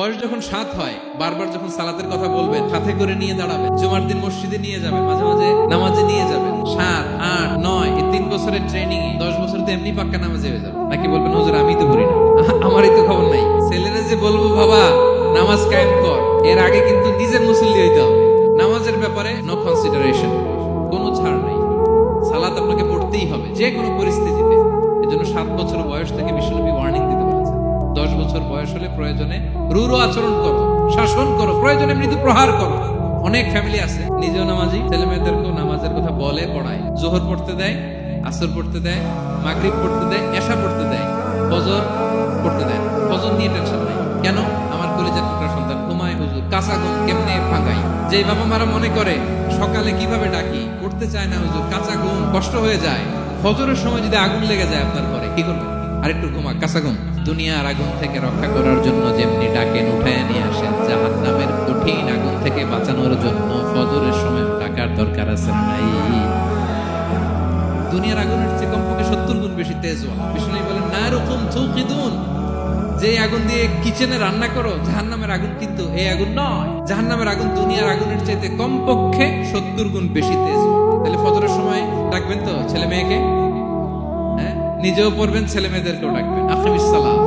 বয়স যখন 7 হয়, বারবার যখন সালাতের কথা বলবেন, সাথে করে নিয়ে দাঁড়াবেন, জুমার দিন মসজিদে নিয়ে যাবেন, মাঝে মাঝে নামাজে নিয়ে যাবেন। 7, 8, 9 এই 3 বছরের ট্রেনিং এ 10 বছর তো এমনি পাক্কা নামাজে হয়ে যাবে। নাকি বলবেন হুজুর আমি তো পড়ি না, আমারই তো খবর নাই। ছেলেরা যে বলবো বাবা নামাজ কায়েম কর, এর আগে কিন্তু নিজের মুসল্লি হইতে হবে। নামাজের ব্যাপারে নো কনসিডারেশন, কোনো ছাড় নাই। সালাত আপনাকে পড়তেই হবে যে কোনো পরিস্থিতিতে। এজন্য 7 বছর বয়স থেকে বিশ্বনবী ওয়ার্নিং দিতে বলেছেন। 10 বছর বয়স হলে প্রয়োজনে রূঢ় আচরণ করো, শাসন করো, প্রয়োজনে মৃদু প্রহার করো। অনেক ফ্যামিলি আছে নিজেও নামাজি, ছেলে মেয়েদেরকেও নামাজের কথা বলে পড়ায়। জোহর পড়তে দেয়, আসর পড়তে দেয়, মাগরিব পড়তে দেয়, এশা পড়তে দেয়, ফজর পড়তে দেয়। ফজর নিয়ে টেনশন নাই। কেন? আমার কলিজার টুকরা সন্তান ঘুমায় হুজুর, কাঁচা ঘুম কেমনে ভাঙাই। যে বাবা মারা মনে করে সকালে কিভাবে ডাকি, উঠতে চায় না হুজুর, কাঁচা ঘুম কষ্ট হয়ে যায়। ফজরের সময় যদি আগুন লেগে যায় আপনার ঘরে, কি করবেন? আরেকটু ঘুমা, কাঁচা ঘুম। দুনিয়ার আগুন থেকে রক্ষা করার জন্য যেমনি ডাকেন, উঠায় নিয়ে আসেন, জাহান্নামের কঠিন আগুন থেকে বাঁচানোর জন্য ফজরের সময় ডাকার দরকার আছে না নাই? দুনিয়ার আগুনের চেয়ে কমপক্ষে 70 গুণ বেশি তেজওয়ালা। বিষ্ণু বলেন নারুকুম তুকিদুন, যে আগুন দিয়ে কিচেনে রান্না করো, জাহান্নামের আগুন কিন্তু এই আগুন নয়। জাহান্নামের আগুন দুনিয়ার আগুনের চাইতে কমপক্ষে 70 গুণ বেশি তেজওয়ালা। তাহলে ফজরের সময় ডাকবেন তো ছেলে মেয়েকে, হ্যাঁ, নিজেও পড়বেন, ছেলে মেয়েদেরকেও ডাকবেন। আকিমিস সালাত।